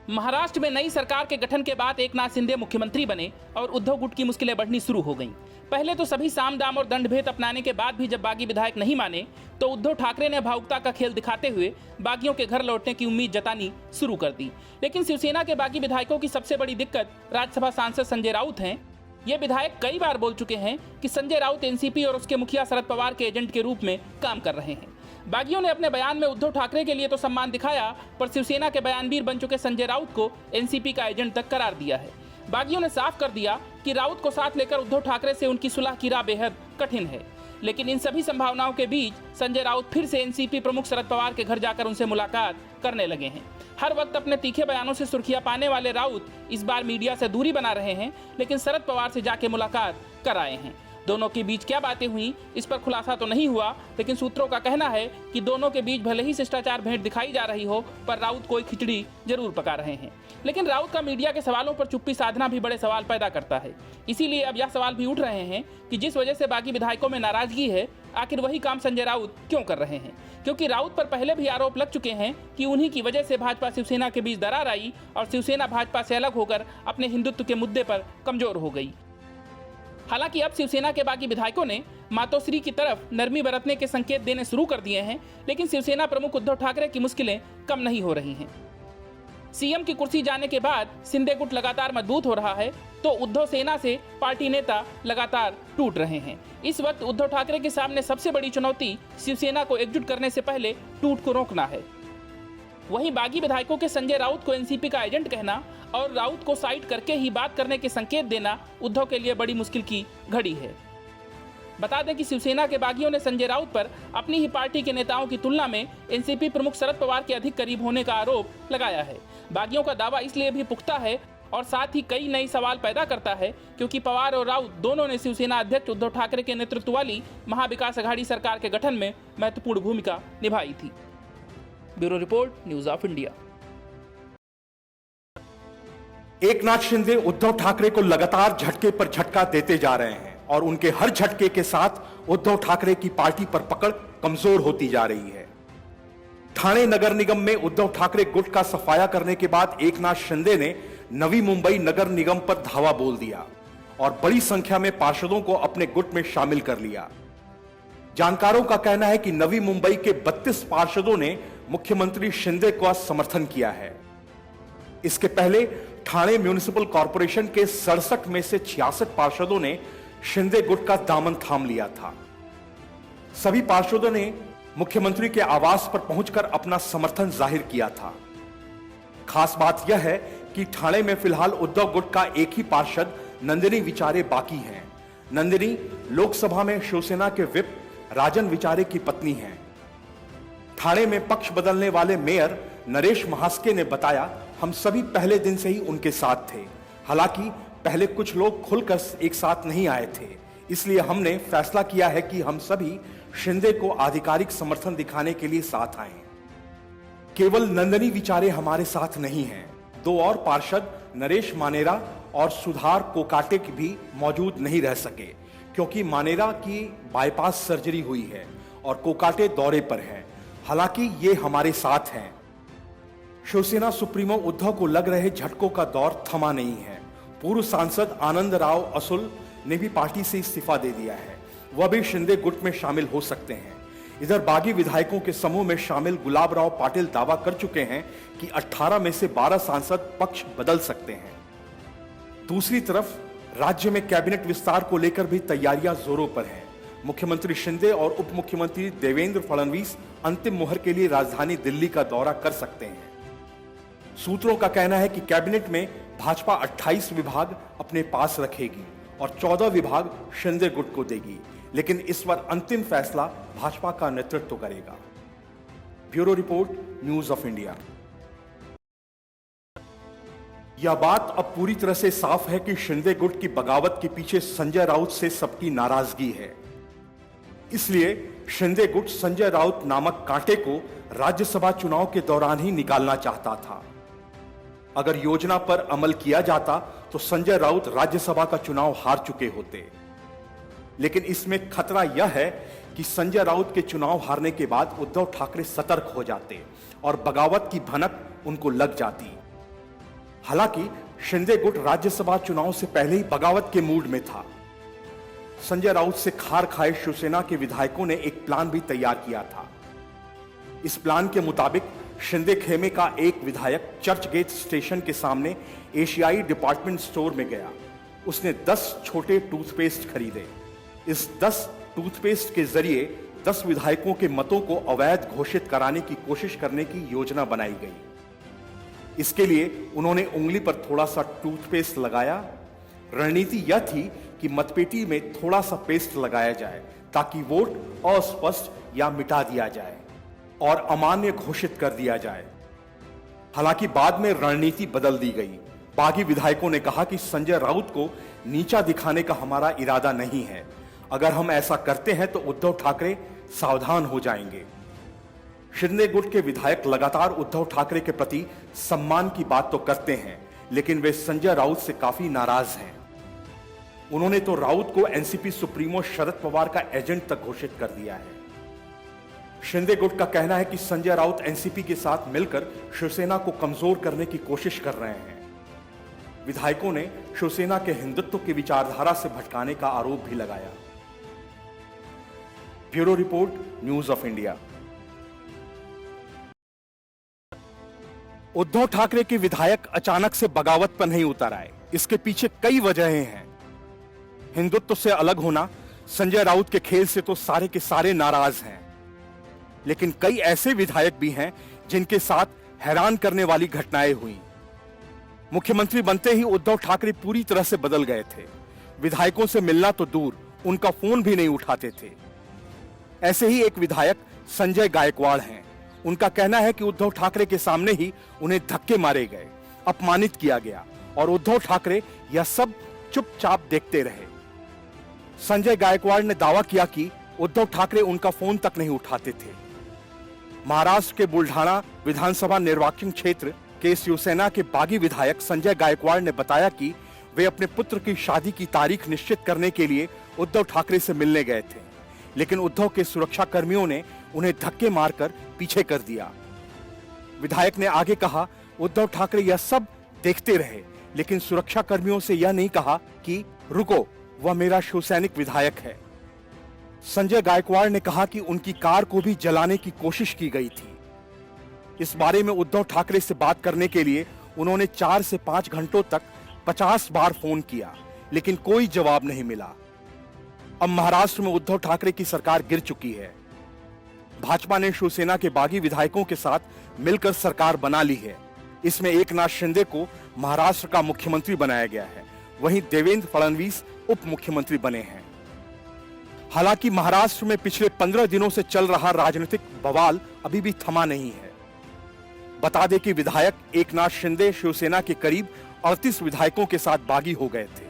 महाराष्ट्र में नई सरकार के गठन के बाद एकनाथ शिंदे मुख्यमंत्री बने और उद्धव गुट की मुश्किलें बढ़नी शुरू हो गईं। पहले तो सभी साम दाम और दंड भेद अपनाने के बाद भी जब बागी विधायक नहीं माने तो उद्धव ठाकरे ने भावुकता का खेल दिखाते हुए बागियों के घर लौटने की उम्मीद जतानी शुरू कर दी। लेकिन शिवसेना के बागी विधायकों की सबसे बड़ी दिक्कत राज्यसभा सांसद संजय राउत हैं। ये विधायक कई बार बोल चुके हैं कि संजय राउत एनसीपी और उसके मुखिया शरद पवार के एजेंट के रूप में काम कर रहे हैं। बागियों ने अपने बयान में उद्धव ठाकरे के लिए तो सम्मान दिखाया, पर शिवसेना के बयानवीर बन चुके संजय राउत को एनसीपी का एजेंट तक करार दिया है। बागियों ने साफ कर दिया कि राउत को साथ लेकर उद्धव ठाकरे से उनकी सुलह की राह बेहद कठिन है। लेकिन इन सभी संभावनाओं के बीच संजय राउत फिर से एनसीपी प्रमुख शरद पवार के घर जाकर उनसे मुलाकात करने लगे हैं। हर वक्त अपने तीखे बयानों से सुर्खियां पाने वाले राउत इस बार मीडिया से दूरी बना रहे हैं, लेकिन शरद पवार से जाके मुलाकात कर आए हैं। दोनों के बीच क्या बातें हुई इस पर खुलासा तो नहीं हुआ, लेकिन सूत्रों का कहना है कि दोनों के बीच भले ही शिष्टाचार भेंट दिखाई जा रही हो, पर राउत कोई खिचड़ी जरूर पका रहे हैं। लेकिन राउत का मीडिया के सवालों पर चुप्पी साधना भी बड़े सवाल पैदा करता है। इसीलिए अब यह सवाल भी उठ रहे हैं कि जिस वजह से बागी विधायकों में नाराजगी है, आखिर वही काम संजय राउत क्यों कर रहे हैं? क्योंकि राउत पर पहले भी आरोप लग चुके हैं कि उन्हीं की वजह से भाजपा शिवसेना के बीच दरार आई और शिवसेना भाजपा से अलग होकर अपने हिंदुत्व के मुद्दे पर कमजोर हो गई। हालांकि अब शिवसेना के बागी विधायकों ने मातोश्री की तरफ नरमी बरतने के संकेत देने शुरू कर दिए हैं, लेकिन शिवसेना प्रमुख उद्धव ठाकरे की मुश्किलें कम नहीं हो रही हैं। सीएम की कुर्सी जाने के बाद शिंदे गुट लगातार मजबूत हो रहा है, तो उद्धव सेना से पार्टी नेता लगातार टूट रहे हैं। इस वक्त उद्धव ठाकरे के सामने सबसे बड़ी चुनौती शिवसेना को एकजुट करने से पहले टूट को रोकना है। वहीं बागी विधायकों के संजय राउत को एनसीपी का एजेंट कहना और राउत को साइड करके ही बात करने के संकेत देना उद्धव के लिए बड़ी मुश्किल की घड़ी है। बता दें कि शिवसेना के बागियों ने संजय राउत पर अपनी ही पार्टी के नेताओं की तुलना में एनसीपी प्रमुख शरद पवार के अधिक करीब होने का आरोप लगाया है। बागियों का दावा इसलिए भी पुख्ता है और साथ ही कई नए सवाल पैदा करता है, क्योंकि पवार और राउत दोनों ने शिवसेना अध्यक्ष उद्धव ठाकरे के नेतृत्व वाली महाविकास अघाड़ी सरकार के गठन में महत्वपूर्ण भूमिका निभाई थी। Bureau report, news of India. Eknath Shinde Uddhav Thackeray को लगातार झटके पर झटका देते जा रहे हैं और उनके हर झटके के साथ उद्धव ठाकरे की पार्टी पर पकड़ कमजोर होती जा रही है। ठाणे नगर निगम में उद्धव ठाकरे गुट का सफाया करने के बाद एकनाथ शिंदे ने नवी मुंबई नगर निगम पर धावा बोल दिया और बड़ी संख्या में पार्षदों को अपने गुट में शामिल कर लिया। जानकारों का कहना है कि नवी मुंबई के 32 पार्षदों ने मुख्यमंत्री शिंदे का समर्थन किया है। इसके पहले ठाणे म्युनिसिपल कॉर्पोरेशन के 67 में से 66 पार्षदों ने शिंदे गुट का दामन थाम लिया था। सभी पार्षदों ने मुख्यमंत्री के आवास पर पहुंचकर अपना समर्थन जाहिर किया था। खास बात यह है कि ठाणे में फिलहाल उद्धव गुट का एक ही पार्षद नंदिनी विचारे बाकी हैं। नंदिनी लोकसभा में शिवसेना के विप राजन विचारे की पत्नी हैं। ठाणे में पक्ष बदलने वाले मेयर नरेश महास्के ने बताया, हम सभी पहले दिन से ही उनके साथ थे। हालांकि पहले कुछ लोग खुलकर एक साथ नहीं आए थे, इसलिए हमने फैसला किया है कि हम सभी शिंदे को आधिकारिक समर्थन दिखाने के लिए साथ आए। केवल नंदिनी विचारे हमारे साथ नहीं हैं, 2 और पार्षद नरेश मानेरा और सुधार कोकाटे भी मौजूद नहीं रह सके, क्योंकि मानेरा की बाईपास सर्जरी हुई है और कोकाटे दौरे पर है। हालांकि ये हमारे साथ हैं। शिवसेना सुप्रीमो उद्धव को लग रहे झटकों का दौर थमा नहीं है। पूर्व सांसद आनंद राव असुल ने भी पार्टी से इस्तीफा दे दिया है, वह भी शिंदे गुट में शामिल हो सकते हैं। इधर बागी विधायकों के समूह में शामिल गुलाब राव पाटिल दावा कर चुके हैं कि 18 में से 12 सांसद पक्ष बदल सकते हैं। दूसरी तरफ राज्य में कैबिनेट विस्तार को लेकर भी तैयारियां जोरों पर हैं। मुख्यमंत्री शिंदे और उप मुख्यमंत्री देवेंद्र फडणवीस अंतिम मुहर के लिए राजधानी दिल्ली का दौरा कर सकते हैं। सूत्रों का कहना है कि कैबिनेट में भाजपा 28 विभाग अपने पास रखेगी और 14 विभाग शिंदे गुट को देगी, लेकिन इस पर अंतिम फैसला भाजपा का नेतृत्व करेगा। Bureau report, news of India. यह बात अब पूरी तरह से साफ है कि शिंदे गुट की बगावत के पीछे संजय राउत से सबकी नाराजगी है। इसलिए शिंदे गुट संजय राउत नामक कांटे को राज्यसभा चुनाव के दौरान ही निकालना चाहता था। अगर योजना पर अमल किया जाता तो संजय राउत राज्यसभा का चुनाव हार चुके होते। लेकिन इसमें खतरा यह है कि संजय राउत के चुनाव हारने के बाद उद्धव ठाकरे सतर्क हो जाते और बगावत की भनक उनको लग जाती। हालांकि शिंदे गुट राज्यसभा चुनाव से पहले ही बगावत के मूड में था। संजय राउत से खार खाए शिवसेना के विधायकों ने एक प्लान भी तैयार किया था। इस प्लान के मुताबिक शिंदे खेमे का एक विधायक चर्च गेट स्टेशन के सामने एशियाई डिपार्टमेंट स्टोर में गया। उसने 10 छोटे टूथपेस्ट खरीदे। इस 10 टूथपेस्ट के जरिए 10 विधायकों के मतों को अवैध घोषित कराने की कोशिश करने की योजना बनाई गई। इसके लिए उन्होंने उंगली पर थोड़ा सा टूथपेस्ट लगाया। रणनीति यह थी कि मतपेटी में थोड़ा सा पेस्ट लगाया जाए ताकि वोट अस्पष्ट या मिटा दिया जाए और अमान्य घोषित कर दिया जाए। हालांकि बाद में रणनीति बदल दी गई। बागी विधायकों ने कहा कि संजय राउत को नीचा दिखाने का हमारा इरादा नहीं है। अगर हम ऐसा करते हैं तो उद्धव ठाकरे सावधान हो जाएंगे। शिंदे गुट के विधायक लगातार उद्धव ठाकरे के प्रति सम्मान की बात तो करते हैं, लेकिन वे संजय राउत से काफी नाराज हैं। उन्होंने तो राउत को एनसीपी सुप्रीमो शरद पवार का एजेंट तक घोषित कर दिया है। शिंदे गुट का कहना है कि संजय राउत एनसीपी के साथ मिलकर शिवसेना को कमजोर करने की कोशिश कर रहे हैं। विधायकों ने शिवसेना के हिंदुत्व की विचारधारा से भटकाने का आरोप भी लगाया। Bureau report, news of India. Uddhav Thackeray के विधायक अचानक से बगावत पर नहीं उतर आए। इसके पीछे कई वजहें हैं। हिंदुत्व से अलग होना, संजय राउत के खेल से तो सारे के सारे नाराज हैं, लेकिन कई ऐसे विधायक भी हैं जिनके साथ हैरान करने वाली घटनाएं हुई। मुख्यमंत्री बनते ही उद्धव ठाकरे पूरी तरह से बदल गए थे। विधायकों से मिलना तो दूर, उनका फोन भी नहीं उठाते थे। ऐसे ही एक विधायक संजय गायकवाड़ हैं। उनका कहना है कि उद्धव ठाकरे के सामने ही उन्हें धक्के मारे गए, अपमानित किया गया और उद्धव ठाकरे यह सब चुपचाप देखते रहे। संजय गायकवाड़ ने दावा किया कि उद्धव ठाकरे उनका फोन तक नहीं उठाते थे। महाराष्ट्र के बुल्ढाना विधानसभा निर्वाचन क्षेत्र के शिवसेना के बागी विधायक संजय गायकवाड़ ने बताया कि वे अपने पुत्र की शादी की तारीख निश्चित करने के लिए उद्धव ठाकरे से मिलने गए थे, लेकिन उद्धव के सुरक्षा कर्मियों ने उन्हें धक्के मारकर पीछे कर दिया। विधायक ने आगे कहा, उद्धव ठाकरे यह सब देखते रहे, लेकिन सुरक्षा कर्मियों से यह नहीं कहा कि रुको, वह मेरा शिवसैनिक विधायक है। संजय गायकवाड़ ने कहा कि उनकी कार को भी जलाने की कोशिश की गई थी। इस बारे में उद्धव ठाकरे से बात करने के लिए उन्होंने 4 से 5 घंटों तक 50 बार फोन किया, लेकिन कोई जवाब नहीं मिला। अब महाराष्ट्र में उद्धव ठाकरे की सरकार गिर चुकी है। भाजपा ने शिवसेना के बागी विधायकों के साथ मिलकर सरकार बना ली है। इसमें एकनाथ शिंदे को महाराष्ट्र का मुख्यमंत्री बनाया गया है, वहीं देवेंद्र फडणवीस उप मुख्यमंत्री बने हैं। हालांकि महाराष्ट्र में पिछले 15 दिनों से चल रहा राजनीतिक बवाल अभी भी थमा नहीं है। बता दें कि विधायक एकनाथ शिंदे शिवसेना के करीब 38 विधायकों के साथ बागी हो गए थे।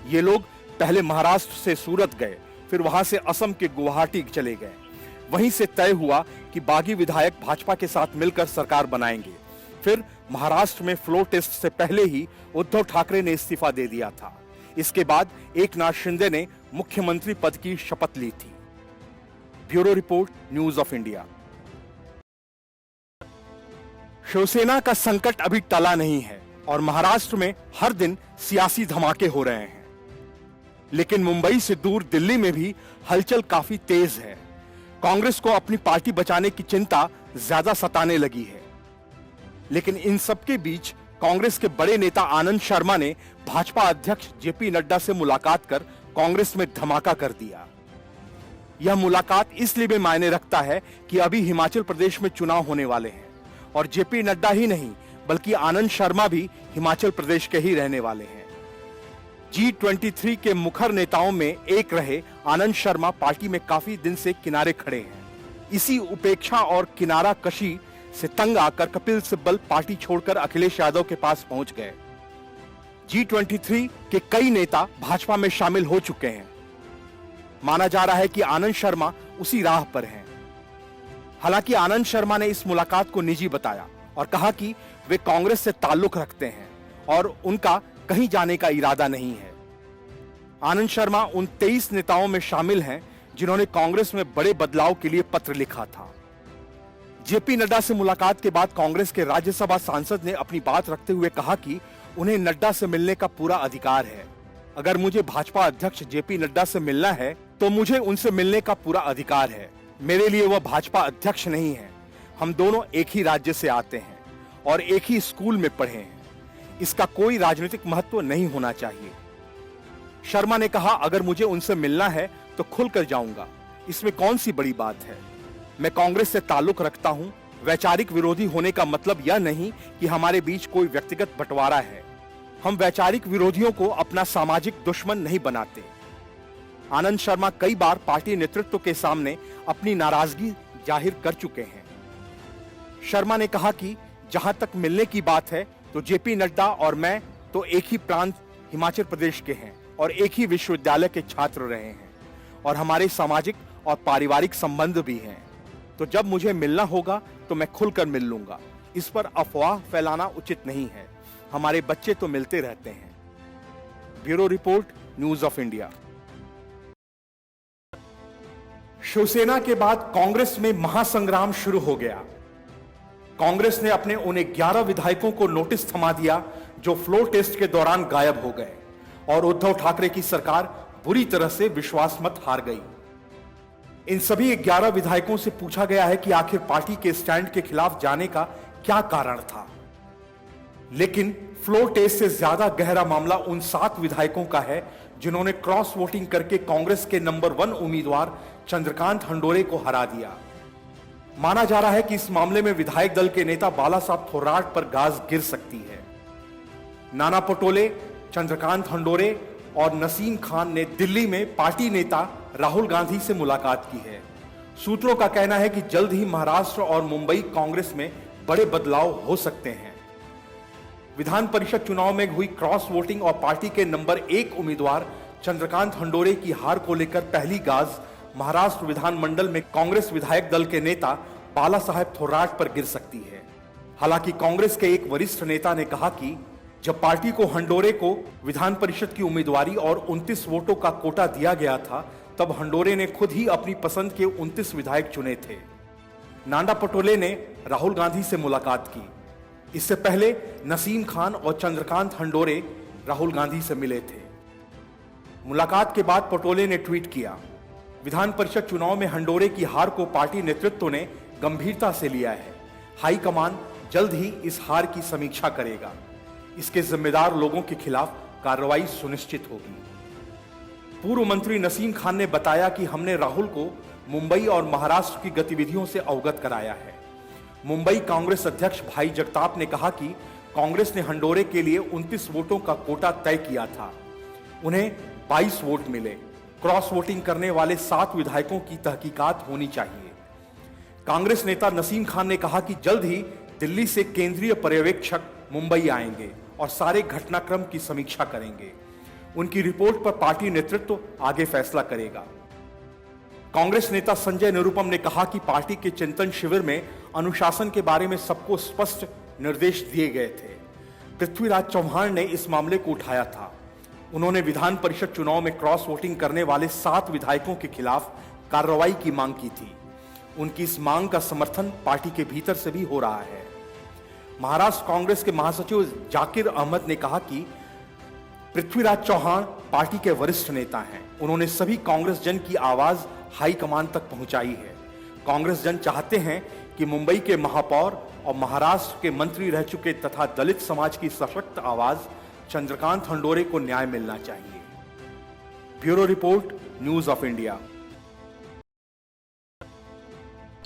ये लोग पहले महाराष्ट्र से सूरत गए, फिर वहां से असम के गुवाहाटी चले गए। वहीं से तय हुआ कि बागी विधायक भाजपा के साथ मिलकर सरकार बनाएंगे। फिर महाराष्ट्र में फ्लोर टेस्ट से पहले ही उद्धव ठाकरे ने इस्तीफा दे दिया था। इसके बाद एकनाथ शिंदे ने मुख्यमंत्री पद की शपथ ली थी। Bureau report, news of India. Shiv Sena का संकट अभी टला नहीं है और महाराष्ट्र में हर दिन सियासी धमाके हो रहे हैं, लेकिन मुंबई से दूर दिल्ली में भी हलचल काफी तेज है। कांग्रेस को अपनी पार्टी बचाने की चिंता ज्यादा सताने लगी है, लेकिन इन सबके बीच कांग्रेस के बड़े नेता आनंद शर्मा ने भाजपा अध्यक्ष जेपी नड्डा से मुलाकात कर कांग्रेस में धमाका कर दिया। यह मुलाकात इसलिए भी मायने रखता है कि अभी हिमाचल प्रदेश में चुनाव होने वाले हैं और जेपी नड्डा ही नहीं बल्कि आनंद शर्मा भी हिमाचल प्रदेश के ही रहने वाले हैं। G23 के मुखर नेताओं में एक रहे आनंद शर्मा पार्टी में काफी दिन से किनारे खड़े हैं। इसी उपेक्षा और किनारा कशी से तंग आकर कपिल सिब्बल पार्टी छोड़कर अखिलेश यादव के पास पहुंच गए। G23 के कई नेता भाजपा में शामिल हो चुके हैं। माना जा रहा है कि आनंद शर्मा उसी राह पर हैं। हालांकि आनंद शर्मा ने इस मुलाकात को निजी बताया और कहा कि वे कांग्रेस से ताल्लुक रखते हैं और उनका कहीं जाने का इरादा नहीं है। आनंद शर्मा उन 23 नेताओं में शामिल हैं जिन्होंने कांग्रेस में बड़े बदलाव के लिए पत्र लिखा था। जेपी नड्डा से मुलाकात के बाद कांग्रेस के राज्यसभा सांसद ने अपनी बात रखते हुए कहा कि उन्हें नड्डा से मिलने का पूरा अधिकार है। अगर मुझे भाजपा अध्यक्ष जेपी नड्डा से मिलना है तो मुझे उनसे मिलने का पूरा अधिकार है। मेरे लिए वह भाजपा अध्यक्ष नहीं है। हम दोनों एक ही राज्य से आते हैं और एक ही स्कूल में पढ़े हैं। इसका कोई राजनीतिक महत्व नहीं होना चाहिए। शर्मा ने कहा, अगर मुझे उनसे मिलना है तो खुलकर जाऊंगा, इसमें कौन सी बड़ी बात है। मैं कांग्रेस से ताल्लुक रखता हूं। वैचारिक विरोधी होने का मतलब यह नहीं कि हमारे बीच कोई व्यक्तिगत बंटवारा है। हम वैचारिक विरोधियों को अपना सामाजिक दुश्मन नहीं बनाते। आनंद शर्मा कई बार पार्टी नेतृत्व के सामने अपनी नाराजगी जाहिर कर चुके हैं। शर्मा ने कहा कि जहां तक मिलने की बात है तो जेपी नड्डा और मैं तो एक ही प्रांत हिमाचल प्रदेश के हैं और एक ही विश्वविद्यालय के छात्र रहे हैं और हमारे सामाजिक और पारिवारिक संबंध भी हैं। तो जब मुझे मिलना होगा तो मैं खुलकर मिल लूंगा। इस पर अफवाह फैलाना उचित नहीं है। हमारे बच्चे तो मिलते रहते हैं। Bureau report, news of India. Shiv Sena के बाद कांग्रेस में महासंग्राम शुरू हो गया। कांग्रेस ने अपने उन 11 विधायकों को नोटिस थमा दिया जो फ्लोर टेस्ट के दौरान गायब हो गए और उद्धव ठाकरे की सरकार बुरी तरह से विश्वास मत हार गई। इन सभी 11 विधायकों से पूछा गया है कि आखिर पार्टी के स्टैंड के खिलाफ जाने का क्या कारण था। लेकिन फ्लोर टेस्ट से ज्यादा गहरा मामला उन 7 विधायकों का है जिन्होंने क्रॉस वोटिंग करके कांग्रेस के नंबर 1 उम्मीदवार चंद्रकांत हंडोरे को हरा दिया। माना जा रहा है कि इस मामले में विधायक दल के नेता बाला साहब थोराट पर गाज गिर सकती है। नाना पटोले, चंद्रकांत हंडोरे और नसीम खान ने दिल्ली में पार्टी नेता राहुल गांधी से मुलाकात की है। सूत्रों का कहना है कि जल्द ही महाराष्ट्र और मुंबई कांग्रेस में बड़े बदलाव हो सकते हैं। विधान परिषद चुनाव में हुई क्रॉस वोटिंग और पार्टी के नंबर 1 उम्मीदवार चंद्रकांत हंडोरे की हार को लेकर पहली गाज महाराष्ट्र विधानमंडल में कांग्रेस विधायक दल के नेता बाला साहेब थोराट पर गिर सकती है। हालांकि कांग्रेस के एक वरिष्ठ नेता ने कहा कि जब पार्टी को हंडोरे को विधान परिषद की उम्मीदवारी और 29 वोटों का कोटा दिया गया था, तब हंडोरे ने खुद ही अपनी पसंद के 29 विधायक चुने थे। नाना पटोले ने राहुल गांधी से मुलाकात की। इससे पहले नसीम खान और चंद्रकांत हंडोरे राहुल गांधी से मिले थे। मुलाकात के बाद पटोले ने ट्वीट किया, विधान परिषद चुनाव में हंडोरे की हार को पार्टी नेतृत्व ने गंभीरता से लिया है। हाईकमान जल्द ही इस हार की समीक्षा करेगा। इसके जिम्मेदार लोगों के खिलाफ कार्रवाई सुनिश्चित होगी। पूर्व मंत्री नसीम खान ने बताया कि हमने राहुल को मुंबई और महाराष्ट्र की गतिविधियों से अवगत कराया है। मुंबई कांग्रेस अध्यक्ष भाई जगताप ने कहा कि कांग्रेस ने हंडोरे के लिए 29 वोटों का कोटा तय किया था। उन्हें 22 वोट मिले। क्रॉस वोटिंग करने वाले 7 विधायकों की तहकीकात होनी चाहिए। कांग्रेस नेता नसीम खान ने कहा कि जल्द ही दिल्ली से केंद्रीय पर्यवेक्षक मुंबई आएंगे और सारे घटनाक्रम की समीक्षा करेंगे। उनकी रिपोर्ट पर पार्टी नेतृत्व आगे फैसला करेगा। कांग्रेस नेता संजय निरुपम ने कहा कि पार्टी के चिंतन शिविर में अनुशासन के बारे में सबको स्पष्ट निर्देश दिए गए थे। पृथ्वीराज चौहान ने इस मामले को उठाया था। उन्होंने विधान परिषद चुनाव में क्रॉस वोटिंग करने वाले 7 विधायकों के खिलाफ कार्रवाई की मांग की थी। उनकी इस मांग का समर्थन पार्टी के भीतर से भी हो रहा है। महाराष्ट्र कांग्रेस के महासचिव जाकिर अहमद ने कहा कि पृथ्वीराज चौहान पार्टी के वरिष्ठ नेता हैं। उन्होंने सभी कांग्रेस जन की आवाज हाईकमान तक पहुंचाई है। कांग्रेस जन चाहते हैं कि मुंबई के महापौर और महाराष्ट्र के मंत्री रह चुके तथा दलित समाज की सशक्त आवाज चंद्रकांत हंडोरे को न्याय मिलना चाहिए। Bureau report, news of India.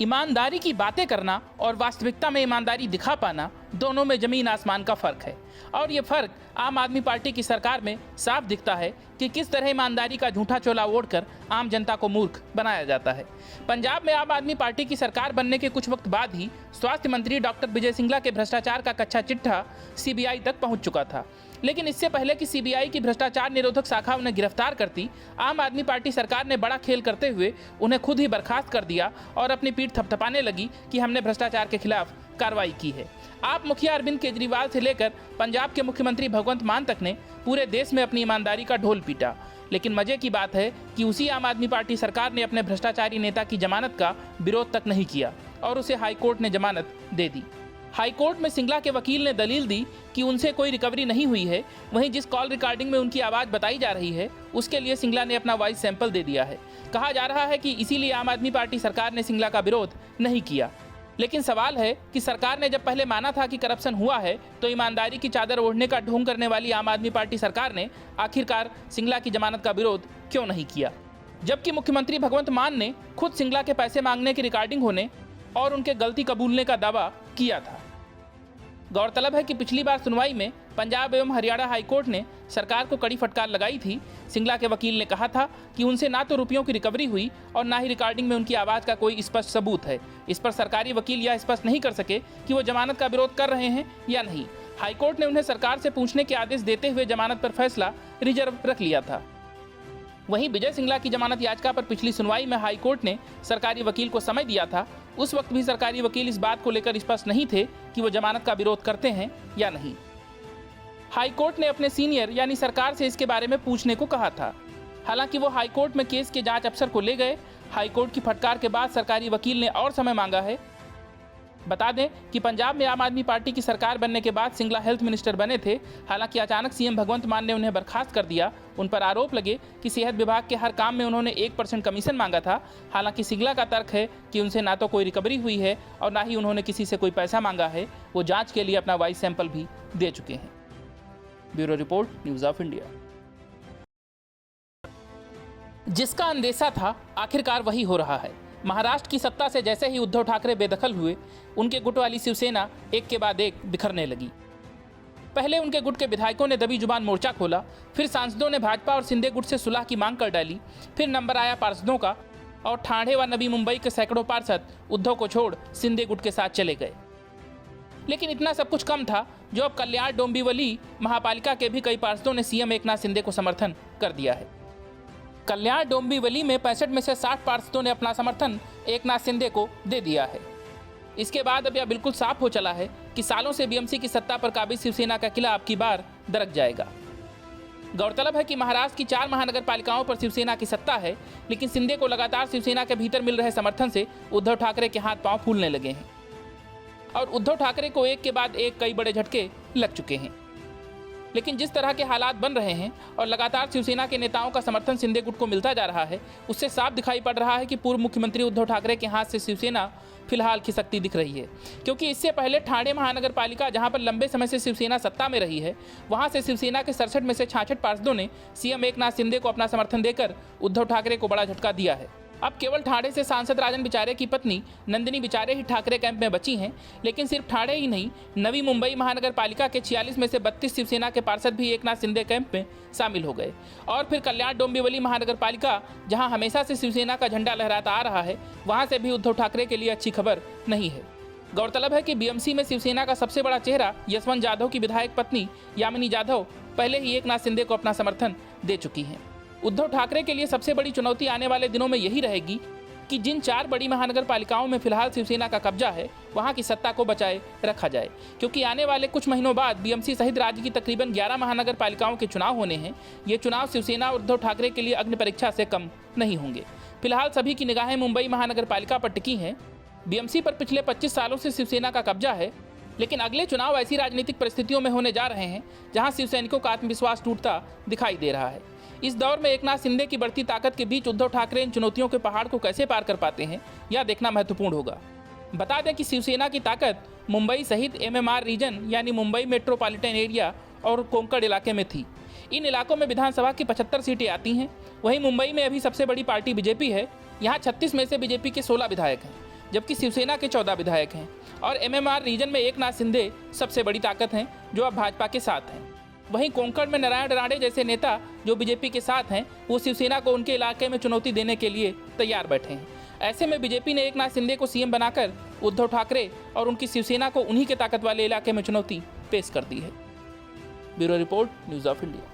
ईमानदारी की बातें करना और वास्तविकता में ईमानदारी दिखा पाना, दोनों में जमीन आसमान का फर्क है। और ये फर्क आम आदमी पार्टी की सरकार में साफ दिखता है कि किस तरह ईमानदारी का झूठा चोला ओढ़कर आम जनता को मूर्ख बनाया जाता है। पंजाब में आम आदमी पार्टी की सरकार बनने के कुछ वक्त बाद ही स्वास्थ्य मंत्री डॉक्टर विजय सिंगला के भ्रष्टाचार का कच्चा चिट्ठा सीबीआई तक पहुंच चुका था। लेकिन इससे पहले कि सीबीआई की भ्रष्टाचार निरोधक शाखा उन्हें गिरफ्तार करती, आम आदमी पार्टी सरकार ने बड़ा खेल करते हुए उन्हें खुद ही बर्खास्त कर दिया और अपनी पीठ थपथपाने लगी कि हमने भ्रष्टाचार के खिलाफ कार्रवाई की है। आप मुखिया अरविंद केजरीवाल से लेकर पंजाब के मुख्यमंत्री भगवंत मान तक ने पूरे देश में अपनी ईमानदारी का ढोल पीटा। लेकिन मजे की बात है कि उसी आम आदमी पार्टी सरकार ने अपने भ्रष्टाचारी नेता की जमानत का विरोध तक नहीं किया और उसे हाईकोर्ट ने जमानत दे दी। हाईकोर्ट में सिंगला के वकील ने दलील दी कि उनसे कोई रिकवरी नहीं हुई है। वहीं जिस कॉल रिकॉर्डिंग में उनकी आवाज बताई जा रही है उसके लिए सिंगला ने अपना वॉइस सैंपल दे दिया है। कहा जा रहा है कि इसीलिए आम आदमी पार्टी सरकार ने सिंगला का विरोध नहीं किया। लेकिन सवाल है कि सरकार ने जब पहले माना था कि करप्शन हुआ है तो ईमानदारी की चादर ओढ़ने का ढोंग करने वाली आम आदमी पार्टी सरकार ने आखिरकार सिंगला की जमानत का विरोध क्यों नहीं किया, जबकि मुख्यमंत्री भगवंत मान ने खुद सिंगला के पैसे मांगने की रिकॉर्डिंग होने और उनके गलती कबूलने का दावा किया था। गौरतलब है कि पिछली बार सुनवाई में पंजाब एवं हरियाणा हाईकोर्ट ने सरकार को कड़ी फटकार लगाई थी। सिंगला के वकील ने कहा था कि उनसे ना तो रुपयों की रिकवरी हुई और ना ही रिकॉर्डिंग में उनकी आवाज़ का कोई स्पष्ट सबूत है। इस पर सरकारी वकील यह स्पष्ट नहीं कर सके कि वो जमानत का विरोध कर रहे हैं या नहीं। हाईकोर्ट ने उन्हें सरकार से पूछने के आदेश देते हुए जमानत पर फैसला रिजर्व रख लिया था। वहीं विजय सिंगला की जमानत याचिका पर पिछली सुनवाई में हाईकोर्ट ने सरकारी वकील को समय दिया था। उस वक्त भी सरकारी वकील इस बात को लेकर स्पष्ट नहीं थे कि वो जमानत का विरोध करते हैं या नहीं। हाईकोर्ट ने अपने सीनियर यानी सरकार से इसके बारे में पूछने को कहा था। हालांकि वो हाईकोर्ट में केस के जांच अफसर को ले गए। हाईकोर्ट की फटकार के बाद सरकारी वकील ने और समय मांगा है। बता दें कि पंजाब में आम आदमी पार्टी की सरकार बनने के बाद सिंगला हेल्थ मिनिस्टर बने थे। हालांकि अचानक सीएम भगवंत मान ने उन्हें बर्खास्त कर दिया। उन पर आरोप लगे कि सेहत विभाग के हर काम में उन्होंने 1% कमीशन मांगा था। हालांकि सिंगला का तर्क है कि उनसे ना तो कोई रिकवरी हुई है और ना ही उन्होंने किसी से कोई पैसा मांगा है। वो जाँच के लिए अपना वॉइस सैंपल भी दे चुके हैं। Bureau report, news of India. जिसका अंदेशा था आखिरकार वही हो रहा है। महाराष्ट्र की सत्ता से जैसे ही उद्धव ठाकरे बेदखल हुए, उनके गुट वाली शिवसेना एक के बाद एक बिखरने लगी। पहले उनके गुट के विधायकों ने दबी जुबान मोर्चा खोला, फिर सांसदों ने भाजपा और शिंदे गुट से सुलह की मांग कर डाली, फिर नंबर आया पार्षदों का और ठाणे व नवी मुंबई के सैकड़ों पार्षद उद्धव को छोड़ शिंदे गुट के साथ चले गए। लेकिन इतना सब कुछ कम था जो अब कल्याण डोंबिवली महापालिका के भी कई पार्षदों ने सीएम एकनाथ शिंदे को समर्थन कर दिया है। कल्याण डोंबिवली में 65 में से 60 पार्षदों ने अपना समर्थन एकनाथ शिंदे को दे दिया है। इसके बाद अब यह बिल्कुल साफ हो चला है कि सालों से बीएमसी की सत्ता पर काबिज शिवसेना का किला अब की बार दरक जाएगा। गौरतलब है कि महाराष्ट्र की 4 महानगर पालिकाओं पर शिवसेना की सत्ता है, लेकिन शिंदे को लगातार शिवसेना के भीतर मिल रहे समर्थन से उद्धव ठाकरे के हाथ पांव फूलने लगे हैं और उद्धव ठाकरे को एक के बाद एक कई बड़े झटके लग चुके हैं। लेकिन जिस तरह के हालात बन रहे हैं और लगातार शिवसेना के नेताओं का समर्थन शिंदे गुट को मिलता जा रहा है, उससे साफ दिखाई पड़ रहा है कि पूर्व मुख्यमंत्री उद्धव ठाकरे के हाथ से शिवसेना फिलहाल खिसकती दिख रही है। क्योंकि इससे पहले ठाणे महानगर पालिका, जहां पर लंबे समय से शिवसेना सत्ता में रही है, वहां से शिवसेना के 67 में से 66 पार्षदों ने सीएम एकनाथ शिंदे को अपना समर्थन देकर उद्धव ठाकरे को बड़ा झटका दिया है। अब केवल ठाणे से सांसद राजन बिचारे की पत्नी नंदिनी बिचारे ही ठाकरे कैंप में बची हैं। लेकिन सिर्फ ठाणे ही नहीं, नवी मुंबई महानगर पालिका के 46 में से 32 शिवसेना के पार्षद भी एकनाथ शिंदे कैंप में शामिल हो गए। और फिर कल्याण डोंबिवली महानगर पालिका, जहां हमेशा से शिवसेना का झंडा लहराता आ रहा है, वहां से भी उद्धव ठाकरे के लिए अच्छी खबर नहीं है। गौरतलब है कि बीएमसी में शिवसेना का सबसे बड़ा चेहरा यशवंत जाधव की विधायक पत्नी यामिनी जाधव पहले ही एकनाथ शिंदे को अपना समर्थन दे चुकी हैं। उद्धव ठाकरे के लिए सबसे बड़ी चुनौती आने वाले दिनों में यही रहेगी कि जिन 4 बड़ी महानगर पालिकाओं में फिलहाल शिवसेना का कब्जा है, वहां की सत्ता को बचाए रखा जाए। क्योंकि आने वाले कुछ महीनों बाद बीएमसी सहित राज्य की तकरीबन 11 महानगर पालिकाओं के चुनाव होने हैं। ये चुनाव शिवसेना और उद्धव ठाकरे के लिए अग्नि परीक्षा से कम नहीं होंगे। फिलहाल सभी की निगाहें मुंबई महानगर पालिका पर टिकी हैं। बीएमसी पर पिछले 25 सालों से शिवसेना का कब्जा है, लेकिन अगले चुनाव ऐसी राजनीतिक परिस्थितियों में होने जा रहे हैं जहां शिवसैनिकों का आत्मविश्वास टूटता दिखाई दे रहा है। इस दौर में एकनाथ शिंदे की बढ़ती ताकत के बीच उद्धव ठाकरे इन चुनौतियों के पहाड़ को कैसे पार कर पाते हैं, यह देखना महत्वपूर्ण होगा। बता दें कि शिवसेना की ताकत मुंबई सहित एमएमआर रीजन यानी मुंबई मेट्रोपॉलिटन एरिया और कोंकण इलाके में थी। इन इलाकों में विधानसभा की 75 सीटें आती हैं। वहीं मुंबई में अभी सबसे बड़ी पार्टी बीजेपी है। यहाँ 36 में से बीजेपी के 16 विधायक हैं, जबकि शिवसेना के 14 विधायक हैं। और एमएमआर रीजन में एकनाथ शिंदे सबसे बड़ी ताकत हैं, जो अब भाजपा के साथ हैं। वहीं कोंकण में नारायण राणे जैसे नेता जो बीजेपी के साथ हैं, वो शिवसेना को उनके इलाके में चुनौती देने के लिए तैयार बैठे हैं। ऐसे में बीजेपी ने एकनाथ शिंदे को सीएम बनाकर उद्धव ठाकरे और उनकी शिवसेना को उन्हीं के ताकत वाले इलाके में चुनौती पेश कर दी है। Bureau report, news of India.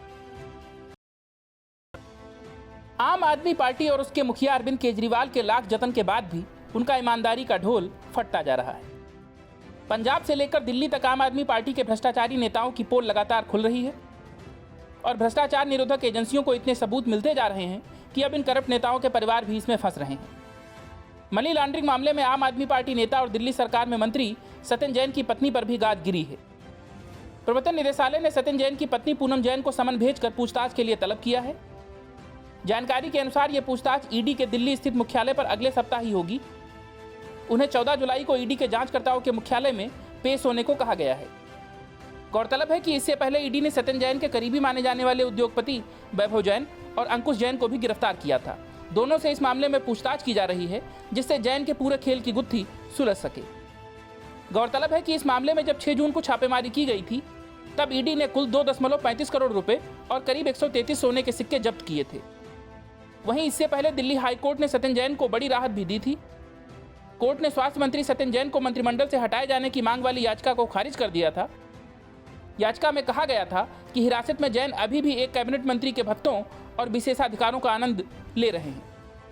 आम आदमी पार्टी और उसके मुखिया अरविंद केजरीवाल के लाख जतन के बाद भी उनका ईमानदारी का ढोल फटता जा रहा है। पंजाब से लेकर दिल्ली तक आम आदमी पार्टी के भ्रष्टाचारी नेताओं की पोल लगातार खुल रही है और भ्रष्टाचार निरोधक एजेंसियों को इतने सबूत मिलते जा रहे हैं कि अब इन करप्ट नेताओं के परिवार भी इसमें फंस रहे हैं। मनी लॉन्ड्रिंग मामले में आम आदमी पार्टी नेता और दिल्ली सरकार में मंत्री सत्यन जैन की पत्नी पर भी गाज गिरी है। प्रवर्तन निदेशालय ने सत्यन जैन की पत्नी पूनम जैन को समन भेजकर पूछताछ के लिए तलब किया है। जानकारी के अनुसार यह पूछताछ ईडी के दिल्ली स्थित मुख्यालय पर अगले सप्ताह ही होगी। उन्हें 14 जुलाई को ईडी के जांचकर्ताओं के मुख्यालय में पेश होने को कहा गया है। गौरतलब है कि इससे पहले ईडी ने सत्यन जैन के करीबी माने जाने वाले उद्योगपति वैभव जैन और अंकुश जैन को भी गिरफ्तार किया था। दोनों से इस मामले में पूछताछ की जा रही है, जिससे जैन के पूरे खेल की गुत्थी सुलझ सके। गौरतलब है कि इस मामले में जब 6 जून को छापेमारी की गई थी, तब ईडी ने कुल 2.35 करोड़ रुपए और करीब 133 सोने के सिक्के जब्त किए थे। वहीं इससे पहले दिल्ली हाईकोर्ट ने सत्यन जैन को बड़ी राहत भी दी थी। कोर्ट ने स्वास्थ्य मंत्री सत्यन जैन को मंत्रिमंडल से हटाए जाने की मांग वाली याचिका को खारिज कर दिया था। याचिका में कहा गया था कि हिरासत में जैन अभी भी एक कैबिनेट मंत्री के भत्तों और विशेषाधिकारों का आनंद ले रहे हैं,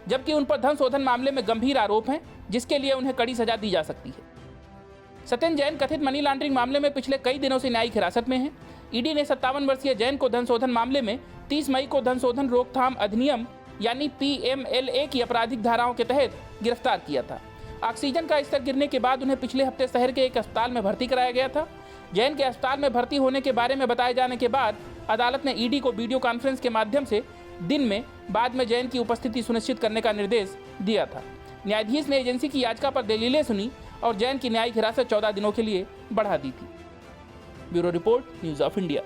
जबकि उन पर धन शोधन मामले में गंभीर आरोप हैं, जिसके लिए उन्हें कड़ी सजा दी जा सकती है। सत्यन जैन कथित मनी लॉन्ड्रिंग मामले में पिछले कई दिनों से न्यायिक हिरासत में हैं। ईडी ने 57 वर्षीय जैन को धन शोधन मामले में 30 मई को धन शोधन रोकथाम अधिनियम यानी PMLA की आपराधिक धाराओं के तहत गिरफ्तार किया था। ऑक्सीजन का स्तर गिरने के बाद उन्हें पिछले हफ्ते शहर के एक अस्पताल में भर्ती कराया गया था। जैन के अस्पताल में भर्ती होने के बारे में बताए जाने के बाद अदालत ने ईडी को वीडियो कॉन्फ्रेंस के माध्यम से दिन में बाद में जैन की उपस्थिति सुनिश्चित करने का निर्देश दिया था। न्यायाधीश ने एजेंसी की याचिका पर दलीलें सुनी और जैन की न्यायिक हिरासत 14 दिनों के लिए बढ़ा दी थी। Bureau report, news of India.